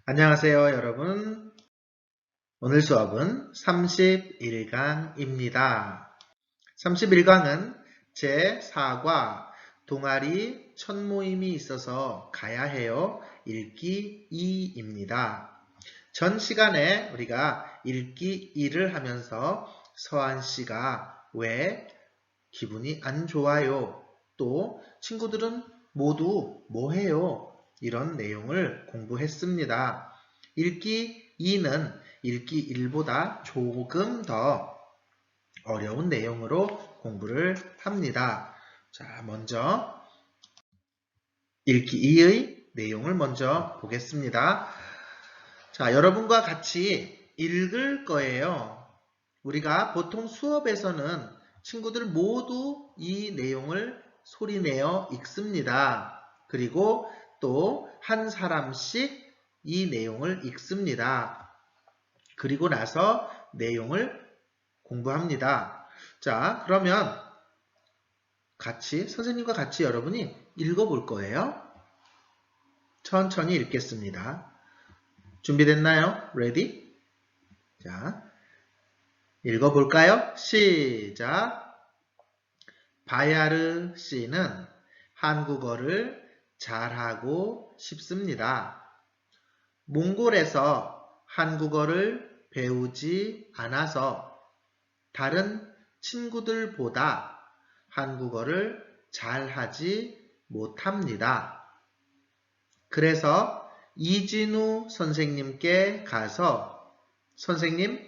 안녕하세요, 여러분. 오늘 수업은 31강입니다. 31강은 제4과 동아리 첫 모임이 있어서 가야 해요. 읽기 2입니다. 전 시간에 우리가 읽기 2를 하면서 서한 씨가 왜 기분이 안 좋아요? 또 친구들은 모두 뭐 해요? 이런 내용을 공부했습니다. 읽기 2는 읽기 1보다 조금 더 어려운 내용으로 공부를 합니다. 자, 먼저 읽기 2의 내용을 먼저 보겠습니다. 자, 여러분과 같이 읽을 거예요. 우리가 보통 수업에서는 친구들 모두 이 내용을 소리내어 읽습니다. 그리고 또 한 사람씩 이 내용을 읽습니다. 그리고 나서 내용을 공부합니다. 자, 그러면 선생님과 같이 여러분이 읽어볼 거예요. 천천히 읽겠습니다. 준비됐나요? Ready? 자, 읽어볼까요? 시작! 바야르 씨는 한국어를 잘하고 싶습니다. 몽골에서 한국어를 배우지 않아서 다른 친구들보다 한국어를 잘하지 못합니다. 그래서 이진우 선생님께 가서 선생님,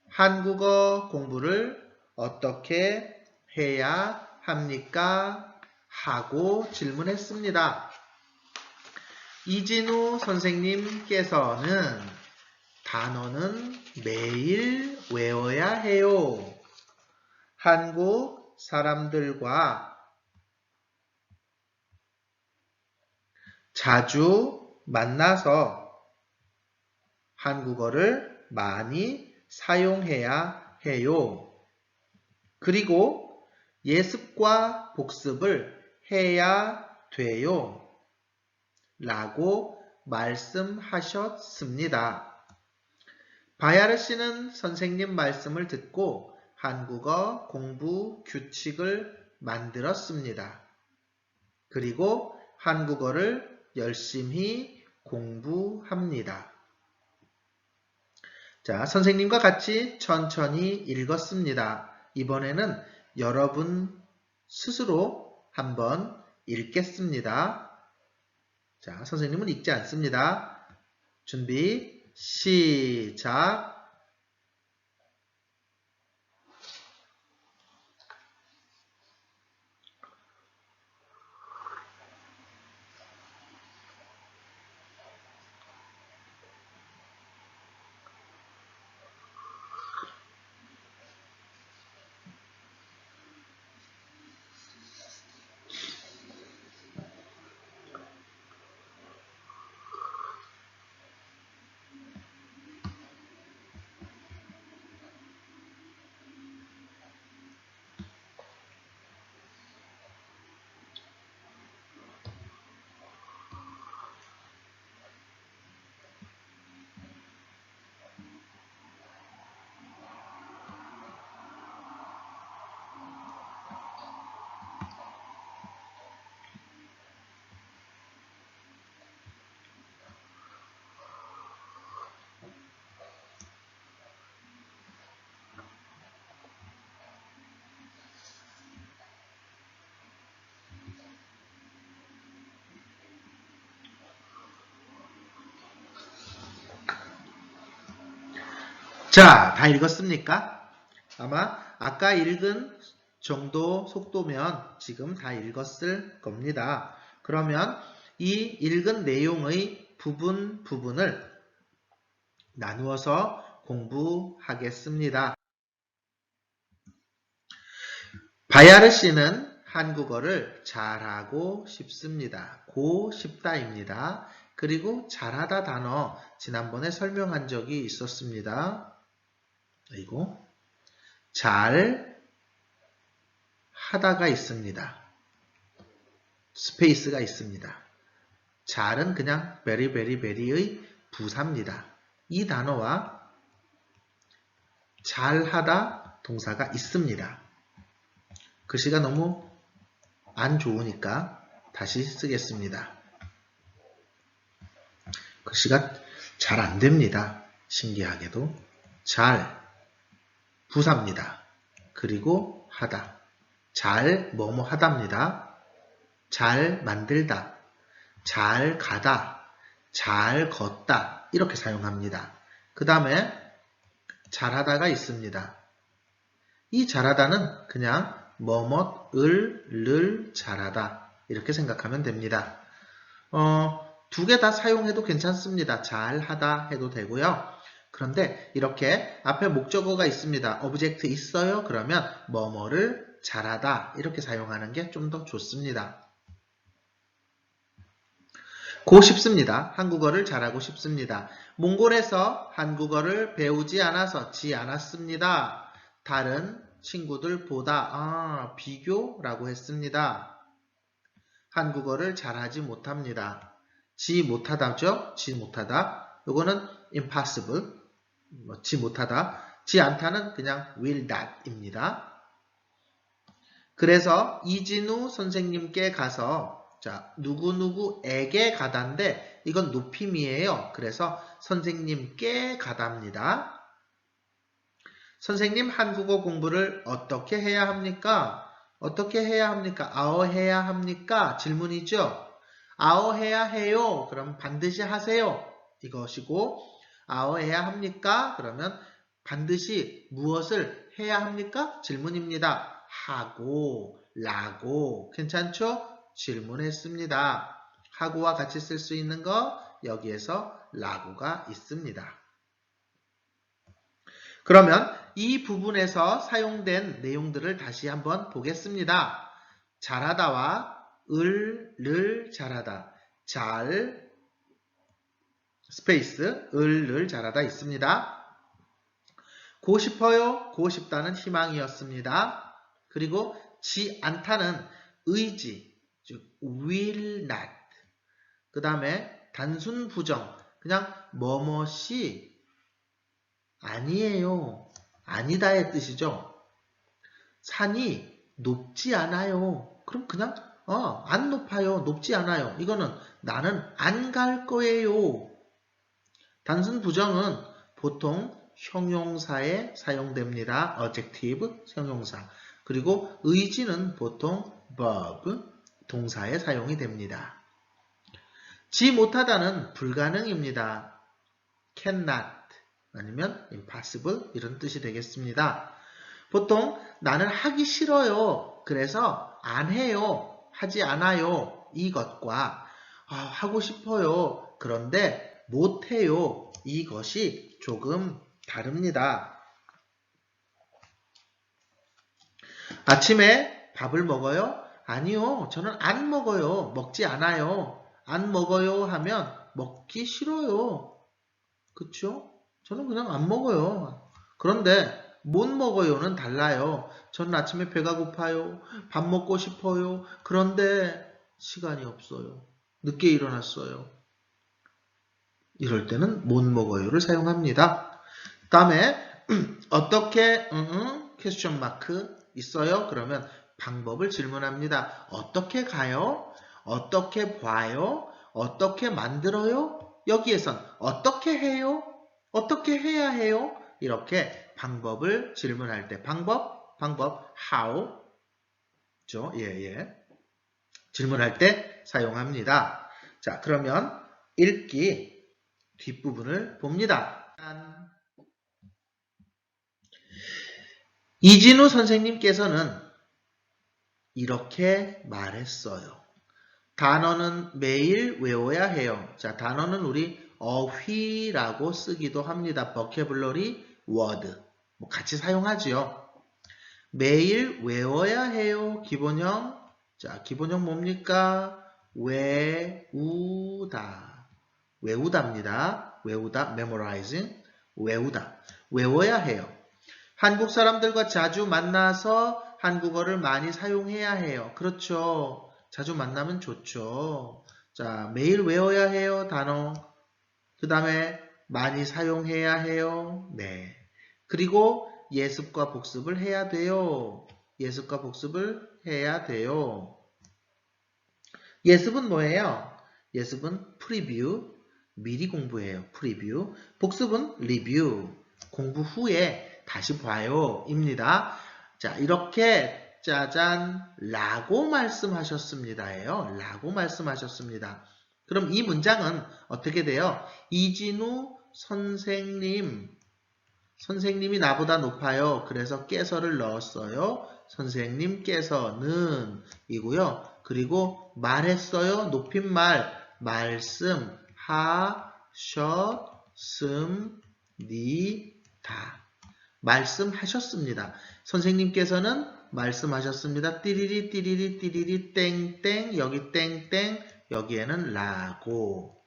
한국어 공부를 어떻게 해야 합니까? 하고 질문했습니다. 이진우 선생님께서는 단어는 매일 외워야 해요. 한국 사람들과 자주 만나서 한국어를 많이 사용해야 해요. 그리고 예습과 복습을 해야 돼요. 라고 말씀하셨습니다. 바야르 씨는 선생님 말씀을 듣고 한국어 공부 규칙을 만들었습니다. 그리고 한국어를 열심히 공부합니다. 자, 선생님과 같이 천천히 읽었습니다. 이번에는 여러분 스스로 한번 읽겠습니다. 자, 선생님은 읽지 않습니다. 준비, 시작! 자, 다 읽었습니까? 아마 아까 읽은 정도 속도면 지금 다 읽었을 겁니다. 그러면 이 읽은 내용의 부분을 나누어서 공부하겠습니다. 바야르 씨는 한국어를 잘하고 싶습니다. 고 싶다입니다. 그리고 잘하다 단어 지난번에 설명한 적이 있었습니다. 그리고 잘 하다가 있습니다. 스페이스가 있습니다. 잘은 그냥 very, very, very의 부사입니다. 이 단어와 잘하다 동사가 있습니다. 글씨가 너무 안 좋으니까 다시 쓰겠습니다. 글씨가 잘 안 됩니다. 신기하게도. 잘, 부사입니다. 그리고 하다. 잘 뭐뭐 하답니다. 잘 만들다. 잘 가다. 잘 걷다. 이렇게 사용합니다. 그 다음에 잘하다가 있습니다. 이 잘하다는 그냥 뭐뭇을 잘하다 이렇게 생각하면 됩니다. 두 개 다 사용해도 괜찮습니다. 잘하다 해도 되고요. 그런데 이렇게 앞에 목적어가 있습니다. 오브젝트 있어요? 그러면 뭐뭐를 잘하다 이렇게 사용하는 게 좀 더 좋습니다. 고 싶습니다. 한국어를 잘하고 싶습니다. 몽골에서 한국어를 배우지 않아서 지 않았습니다. 다른 친구들보다 비교라고 했습니다. 한국어를 잘하지 못합니다. 지 못하다죠? 지 못하다. 이거는 impossible. 지 못하다. 지 않다는 그냥 will not입니다. 그래서 이진우 선생님께 가서 자, 누구누구에게 가다인데 이건 높임이에요. 그래서 선생님께 가답니다. 선생님 한국어 공부를 어떻게 해야 합니까? 어떻게 해야 합니까? 아어 해야 합니까? 질문이죠. 아어 해야 해요. 그럼 반드시 하세요. 이것이고 아어 해야 합니까? 그러면 반드시 무엇을 해야 합니까? 질문입니다. 하고, 라고. 괜찮죠? 질문했습니다. 하고와 같이 쓸 수 있는 거 여기에서 라고가 있습니다. 그러면 이 부분에서 사용된 내용들을 다시 한번 보겠습니다. 잘하다와 을을 잘하다, 잘 스페이스 을을 잘하다 있습니다. 고 싶어요, 고 싶다는 희망이었습니다. 그리고 지 않다는 의지, 즉 will not. 그 다음에 단순 부정, 그냥 뭐뭇이 아니에요, 아니다의 뜻이죠. 산이 높지 않아요. 그럼 그냥 안 높아요, 높지 않아요. 이거는 나는 안 갈 거예요. 단순 부정은 보통 형용사에 사용됩니다. adjective, 형용사. 그리고 의지는 보통 verb, 동사에 사용이 됩니다. 지 못하다는 불가능입니다. cannot 아니면 impossible 이런 뜻이 되겠습니다. 보통 나는 하기 싫어요. 그래서 안 해요. 하지 않아요. 이것과 하고 싶어요. 그런데 못해요. 이것이 조금 다릅니다. 아침에 밥을 먹어요? 아니요. 저는 안 먹어요. 먹지 않아요. 안 먹어요 하면 먹기 싫어요. 그쵸? 저는 그냥 안 먹어요. 그런데 못 먹어요는 달라요. 저는 아침에 배가 고파요. 밥 먹고 싶어요. 그런데 시간이 없어요. 늦게 일어났어요. 이럴 때는 못 먹어요를 사용합니다. 그 다음에 어떻게 퀘스천 마크 있어요? 그러면 방법을 질문합니다. 어떻게 가요? 어떻게 봐요? 어떻게 만들어요? 여기에선 어떻게 해요? 어떻게 해야 해요? 이렇게 방법을 질문할 때 방법, how 죠? 질문할 때 사용합니다. 자, 그러면 읽기 뒷부분을 봅니다. 이진우 선생님께서는 이렇게 말했어요. 단어는 매일 외워야 해요. 자, 단어는 우리 어휘라고 쓰기도 합니다. vocabulary, word. 같이 사용하지요. 매일 외워야 해요. 기본형. 자, 기본형 뭡니까? 외우다. 외우다입니다. 외우다, memorizing. 외우다. 외워야 해요. 한국 사람들과 자주 만나서 한국어를 많이 사용해야 해요. 그렇죠. 자주 만나면 좋죠. 자, 매일 외워야 해요. 단어. 그 다음에 많이 사용해야 해요. 네. 그리고 예습과 복습을 해야 돼요. 예습과 복습을 해야 돼요. 예습은 뭐예요? 예습은 프리뷰, 미리 공부해요. 프리뷰. 복습은 리뷰, 공부 후에 다시 봐요. 입니다. 자, 이렇게 짜잔 라고 말씀하셨습니다예요. 라고 말씀하셨습니다. 그럼 이 문장은 어떻게 돼요? 이진우 선생님이 나보다 높아요. 그래서 깨서를 넣었어요. 선생님께서는 이고요. 그리고 말했어요. 높임말 말씀하셨습니다. 말씀하셨습니다. 선생님께서는 말씀하셨습니다. 띠리리 띠리리 띠리리 땡땡 여기 땡땡 여기에는 라고.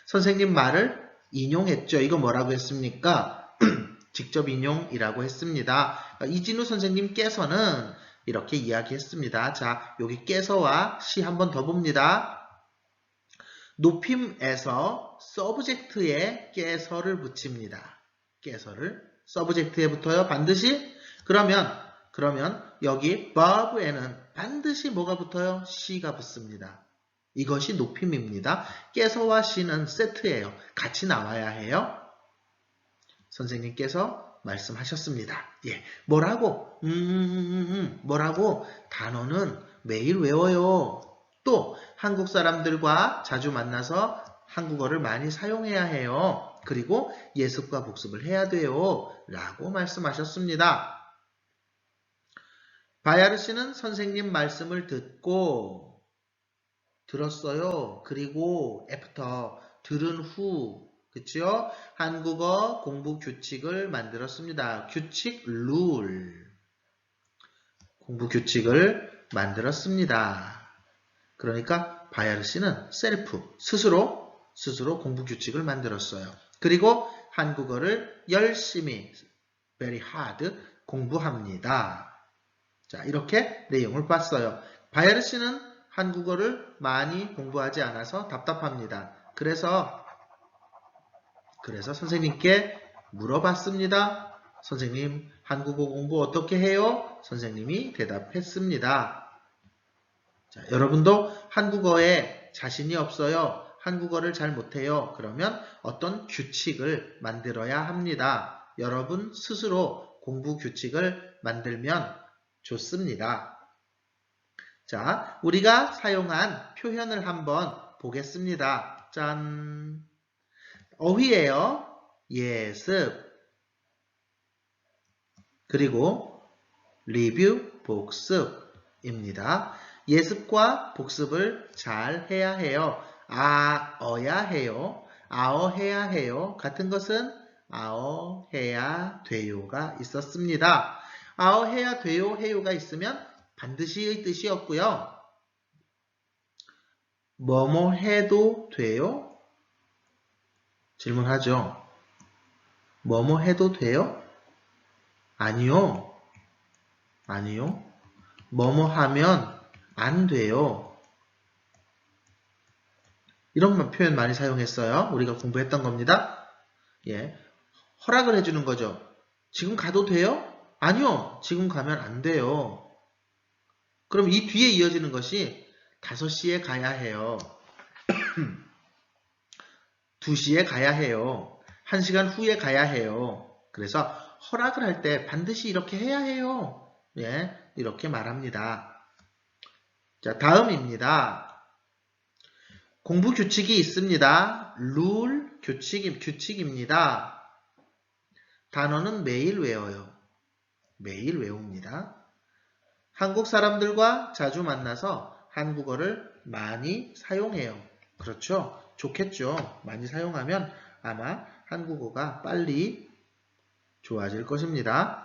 선생님 말을 인용했죠. 이거 뭐라고 했습니까? 직접 인용이라고 했습니다. 이진우 선생님께서는 이렇게 이야기했습니다. 자, 여기 깨서와 시 한 번 더 봅니다. 높임에서 서브젝트에 깨서를 붙입니다. 깨서를 서브젝트에 붙어요. 반드시. 그러면 여기 verb에는 반드시 뭐가 붙어요? 시가 붙습니다. 이것이 높임입니다. 깨서와 시는 세트예요. 같이 나와야 해요. 선생님께서 말씀하셨습니다. 예, 뭐라고? 뭐라고? 단어는 매일 외워요. 또 한국 사람들과 자주 만나서 한국어를 많이 사용해야 해요. 그리고 예습과 복습을 해야 돼요. 라고 말씀하셨습니다. 바야르 씨는 선생님 말씀을 듣고 들었어요. 그리고 after 들은 후 그쵸? 한국어 공부 규칙을 만들었습니다. 규칙 룰 공부 규칙을 만들었습니다. 그러니까 바야르 씨는 셀프 스스로 공부 규칙을 만들었어요. 그리고 한국어를 열심히 very hard 공부합니다. 자, 이렇게 내용을 봤어요. 바야르 씨는 한국어를 많이 공부하지 않아서 답답합니다. 그래서 선생님께 물어봤습니다. 선생님, 한국어 공부 어떻게 해요? 선생님이 대답했습니다. 자, 여러분도 한국어에 자신이 없어요. 한국어를 잘 못해요. 그러면 어떤 규칙을 만들어야 합니다. 여러분 스스로 공부 규칙을 만들면 좋습니다. 자, 우리가 사용한 표현을 한번 보겠습니다. 짠! 어휘예요. 예습. 그리고 리뷰, 복습입니다. 예습과 복습을 잘 해야 해요. 어야 해요. 해야 해요. 같은 것은 해야 돼요가 있었습니다. 해야 돼요, 해요가 있으면 반드시의 뜻이 없고요. 뭐뭐 해도 돼요? 질문하죠. 뭐뭐 해도 돼요? 아니요. 아니요. 뭐뭐 하면 안 돼요. 이런 표현 많이 사용했어요. 우리가 공부했던 겁니다. 예. 허락을 해주는 거죠. 지금 가도 돼요? 아니요. 지금 가면 안 돼요. 그럼 이 뒤에 이어지는 것이 5시에 가야 해요. 2시에 가야 해요. 1시간 후에 가야 해요. 그래서 허락을 할 때 반드시 이렇게 해야 해요. 예, 이렇게 말합니다. 자, 다음입니다. 공부 규칙이 있습니다. 룰, 규칙입니다. 단어는 매일 외워요. 매일 외웁니다. 한국 사람들과 자주 만나서 한국어를 많이 사용해요. 그렇죠? 좋겠죠? 많이 사용하면 아마 한국어가 빨리 좋아질 것입니다.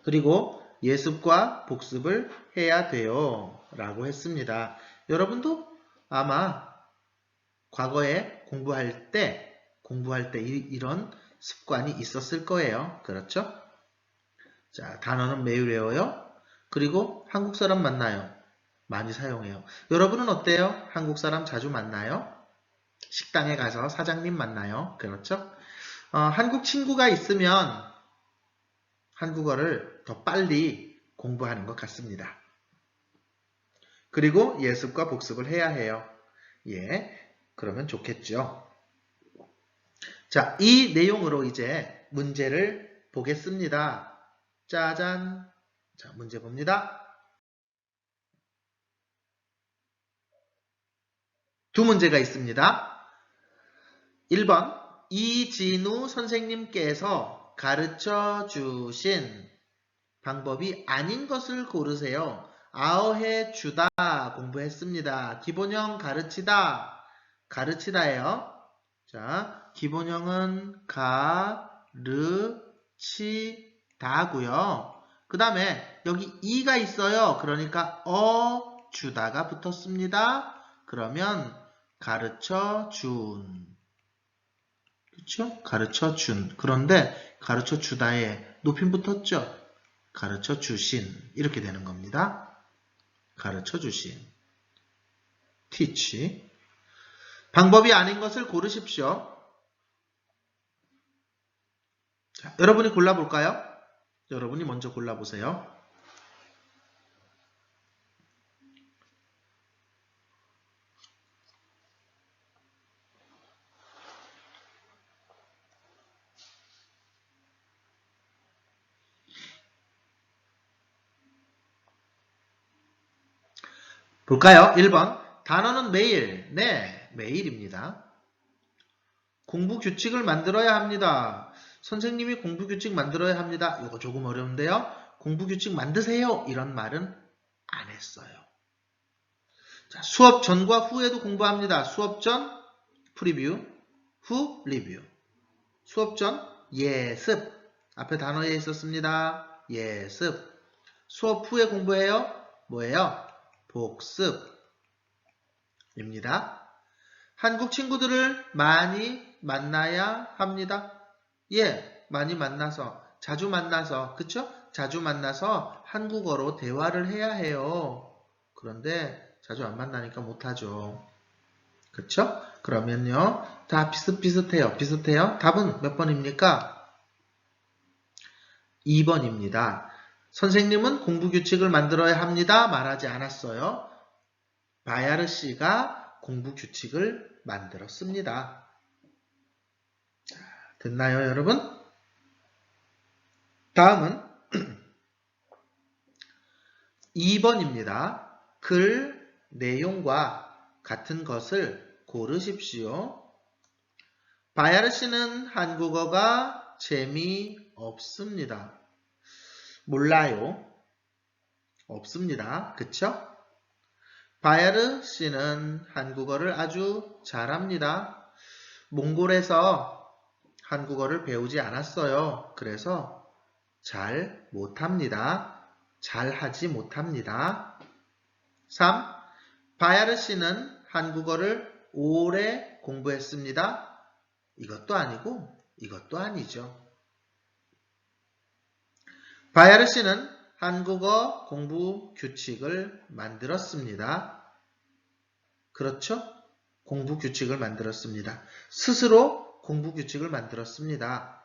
그리고 예습과 복습을 해야 돼요. 라고 했습니다. 여러분도 아마 과거에 공부할 때 이런 습관이 있었을 거예요. 그렇죠? 자, 단어는 매일 외워요. 그리고 한국 사람 만나요. 많이 사용해요. 여러분은 어때요? 한국 사람 자주 만나요? 식당에 가서 사장님 만나요. 그렇죠? 한국 친구가 있으면 한국어를 더 빨리 공부하는 것 같습니다. 그리고 예습과 복습을 해야 해요. 예, 그러면 좋겠죠. 자, 이 내용으로 이제 문제를 보겠습니다. 짜잔. 자, 문제 봅니다. 두 문제가 있습니다. 1번, 이진우 선생님께서 가르쳐 주신 방법이 아닌 것을 고르세요. 아어해 주다 공부했습니다. 기본형 가르치다. 가르치다예요. 자, 기본형은 가르치다고요. 그 다음에 여기 이가 있어요. 그러니까 주다가 붙었습니다. 그러면 가르쳐 준. 그렇죠? 가르쳐 준. 그런데 가르쳐 주다에 높임 붙었죠? 가르쳐 주신. 이렇게 되는 겁니다. 가르쳐 주신. teach. 방법이 아닌 것을 고르십시오. 자, 여러분이 골라볼까요? 여러분이 먼저 골라보세요. 볼까요? 1번. 단어는 매일. 네, 매일입니다. 공부 규칙을 만들어야 합니다. 선생님이 공부 규칙 만들어야 합니다. 이거 조금 어려운데요. 공부 규칙 만드세요. 이런 말은 안 했어요. 자, 수업 전과 후에도 공부합니다. 수업 전 프리뷰, 후 리뷰. 수업 전 예습. 앞에 단어에 있었습니다. 예습. 수업 후에 공부해요. 뭐예요? 복습입니다. 한국 친구들을 많이 만나야 합니다. 예, 많이 만나서, 자주 만나서, 그쵸? 자주 만나서 한국어로 대화를 해야 해요. 그런데 자주 안 만나니까 못하죠. 그쵸? 그러면요, 다 비슷비슷해요. 비슷해요? 답은 몇 번입니까? 2번입니다. 선생님은 공부 규칙을 만들어야 합니다. 말하지 않았어요. 바야르 씨가 공부 규칙을 만들었습니다. 됐나요, 여러분? 다음은 2번입니다. 글 내용과 같은 것을 고르십시오. 바야르 씨는 한국어가 재미없습니다. 몰라요. 없습니다. 그쵸? 바야르 씨는 한국어를 아주 잘합니다. 몽골에서 한국어를 배우지 않았어요. 그래서 잘 못합니다. 잘하지 못합니다. 3. 바야르 씨는 한국어를 오래 공부했습니다. 이것도 아니고 이것도 아니죠. 바야르 씨는 한국어 공부 규칙을 만들었습니다. 그렇죠? 공부 규칙을 만들었습니다. 스스로 공부 규칙을 만들었습니다.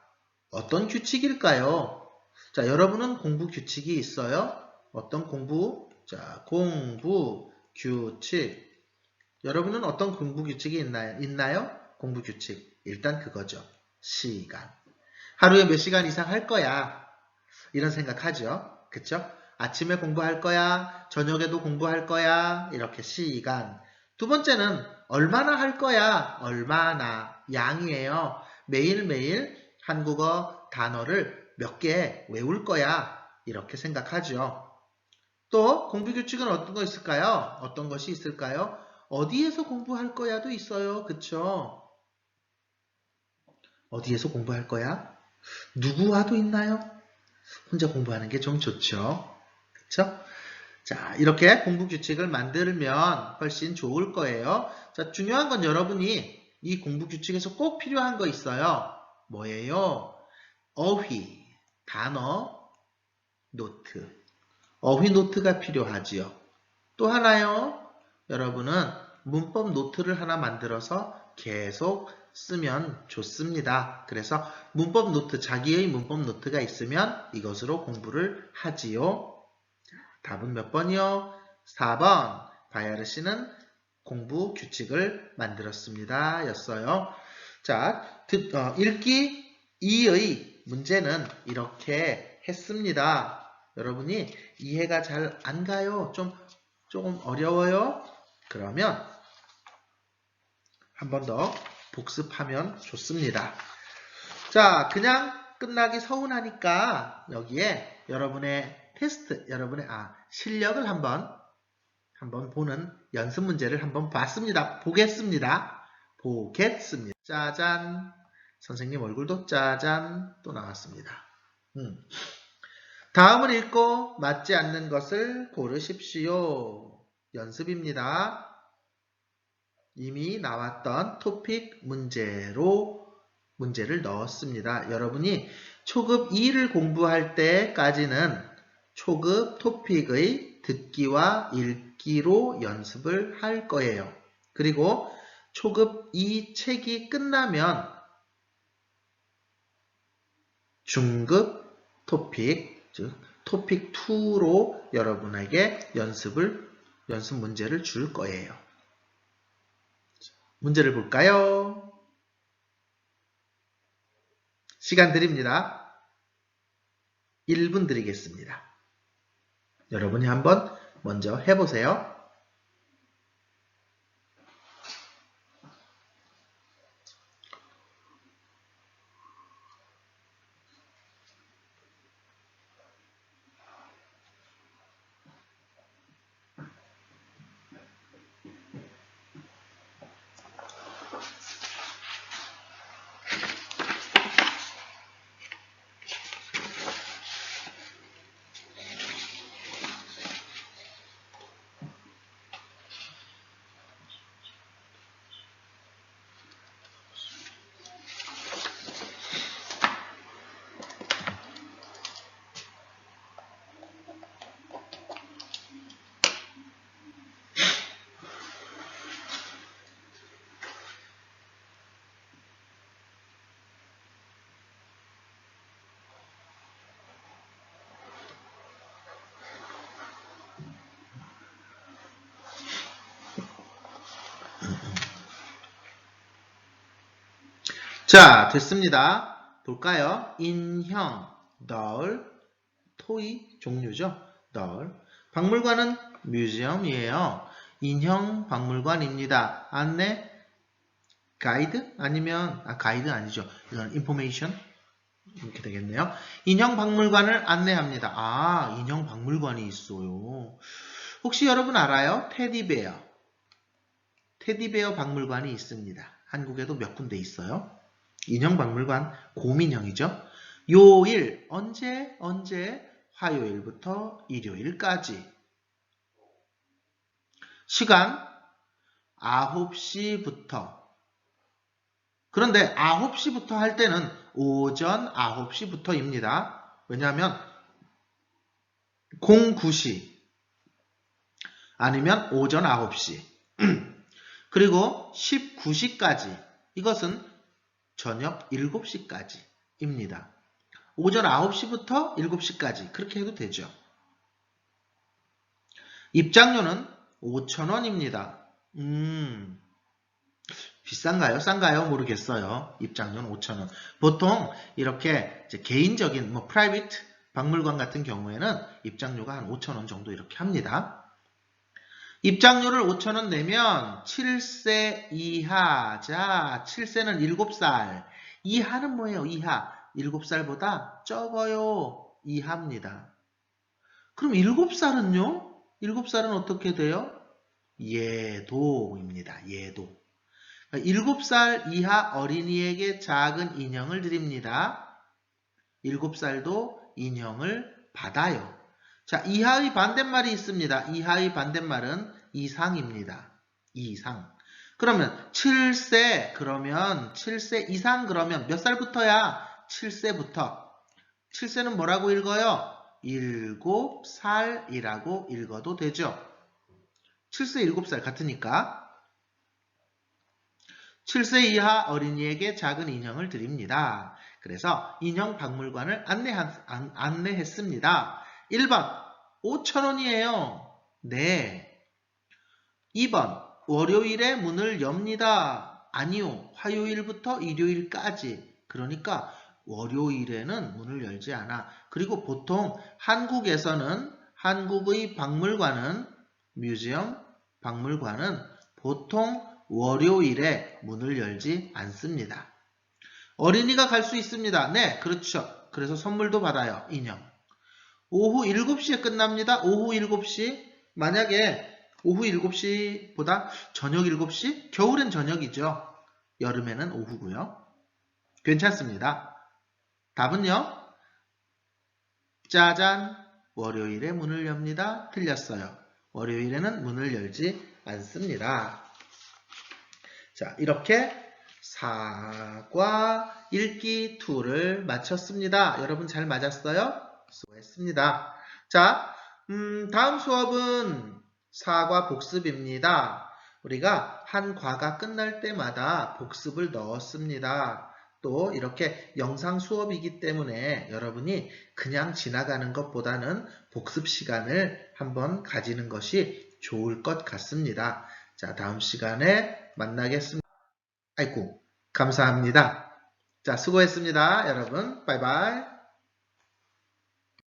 어떤 규칙일까요? 자, 여러분은 공부 규칙이 있어요? 어떤 공부? 자, 공부 규칙. 여러분은 어떤 공부 규칙이 있나요? 공부 규칙. 일단 그거죠. 시간. 하루에 몇 시간 이상 할 거야. 이런 생각하죠. 그쵸? 아침에 공부할 거야. 저녁에도 공부할 거야. 이렇게 시간. 두 번째는 얼마나 할 거야. 얼마나. 양이에요. 매일매일 한국어 단어를 몇 개 외울 거야. 이렇게 생각하죠. 또 공부 규칙은 어떤 거 있을까요? 어떤 것이 있을까요? 어디에서 공부할 거야도 있어요. 그쵸? 어디에서 공부할 거야? 누구와도 있나요? 혼자 공부하는 게 좀 좋죠. 그쵸? 자, 이렇게 공부 규칙을 만들면 훨씬 좋을 거예요. 자, 중요한 건 여러분이 이 공부 규칙에서 꼭 필요한 거 있어요. 뭐예요? 어휘, 단어, 노트. 어휘 노트가 필요하지요. 또 하나요. 여러분은 문법 노트를 하나 만들어서 계속 쓰면 좋습니다. 그래서 문법 노트, 자기의 문법 노트가 있으면 이것으로 공부를 하지요. 답은 몇 번이요? 4번. 바야르 씨는 공부 규칙을 만들었습니다. 였어요. 자, 읽기 2의 문제는 이렇게 했습니다. 여러분이 이해가 잘 안 가요? 조금 어려워요? 그러면 한 번 더 복습하면 좋습니다. 자, 그냥 끝나기 서운하니까 여기에 여러분의 테스트, 여러분의 실력을 한번 보는 연습 문제를 한번 보겠습니다. 짜잔. 선생님 얼굴도 짜잔 또 나왔습니다. 다음을 읽고 맞지 않는 것을 고르십시오. 연습입니다. 이미 나왔던 토픽 문제를 넣었습니다. 여러분이 초급 2를 공부할 때까지는 초급 토픽의 듣기와 읽기로 연습을 할 거예요. 그리고 초급 2 책이 끝나면 중급 토픽, 즉 토픽 2로 여러분에게 연습 문제를 줄 거예요. 문제를 볼까요? 시간 드립니다. 1분 드리겠습니다. 여러분이 한번 먼저 해보세요. 자, 됐습니다. 볼까요? 인형, doll, 토이 종류죠. doll. 박물관은 museum이에요. 인형 박물관입니다. 안내, 가이드 아니면 가이드 아니죠. 이건 information 이렇게 되겠네요. 인형 박물관을 안내합니다. 인형 박물관이 있어요. 혹시 여러분 알아요? 테디베어 박물관이 있습니다. 한국에도 몇 군데 있어요. 인형 박물관, 곰인형이죠. 요일, 언제? 화요일부터 일요일까지. 시간, 9시부터. 그런데 9시부터 할 때는 오전 9시부터입니다. 왜냐하면 09시 아니면 오전 9시 그리고 19시까지 이것은 저녁 7시까지입니다. 오전 9시부터 7시까지 그렇게 해도 되죠. 입장료는 5,000원입니다. 비싼가요? 싼가요? 모르겠어요. 입장료는 5,000원. 보통 이렇게 이제 개인적인 프라이빗 박물관 같은 경우에는 입장료가 한 5,000원 정도 이렇게 합니다. 입장료를 5,000원 내면 7세 이하. 자, 7세는 7살. 이하는 뭐예요? 이하. 7살보다 적어요. 이하입니다. 그럼 7살은요? 7살은 어떻게 돼요? 예도입니다. 예도. 7살 이하 어린이에게 작은 인형을 드립니다. 7살도 인형을 받아요. 자, 이하의 반대말이 있습니다. 이하의 반대말은 이상입니다. 이상. 그러면 7세 이상 그러면 몇 살부터야? 7세부터. 7세는 뭐라고 읽어요? 7살이라고 읽어도 되죠. 7세 7살 같으니까. 7세 이하 어린이에게 작은 인형을 드립니다. 그래서 인형 박물관을 안내했습니다. 1번 5,000원이에요. 네. 2번 월요일에 문을 엽니다. 아니요. 화요일부터 일요일까지. 그러니까 월요일에는 문을 열지 않아. 그리고 보통 한국에서는 한국의 박물관은 보통 월요일에 문을 열지 않습니다. 어린이가 갈 수 있습니다. 네, 그렇죠. 그래서 선물도 받아요. 인형. 오후 7시에 끝납니다. 오후 7시. 만약에 오후 7시보다 저녁 7시? 겨울엔 저녁이죠. 여름에는 오후고요. 괜찮습니다. 답은요? 짜잔! 월요일에 문을 엽니다. 틀렸어요. 월요일에는 문을 열지 않습니다. 자, 이렇게 사과 읽기 2를 마쳤습니다. 여러분 잘 맞았어요? 수고했습니다. 자, 다음 수업은 사과 복습입니다. 우리가 한 과가 끝날 때마다 복습을 넣었습니다. 또 이렇게 영상 수업이기 때문에 여러분이 그냥 지나가는 것보다는 복습 시간을 한번 가지는 것이 좋을 것 같습니다. 자, 다음 시간에 만나겠습니다. 아이고, 감사합니다. 자, 수고했습니다. 여러분, 바이바이.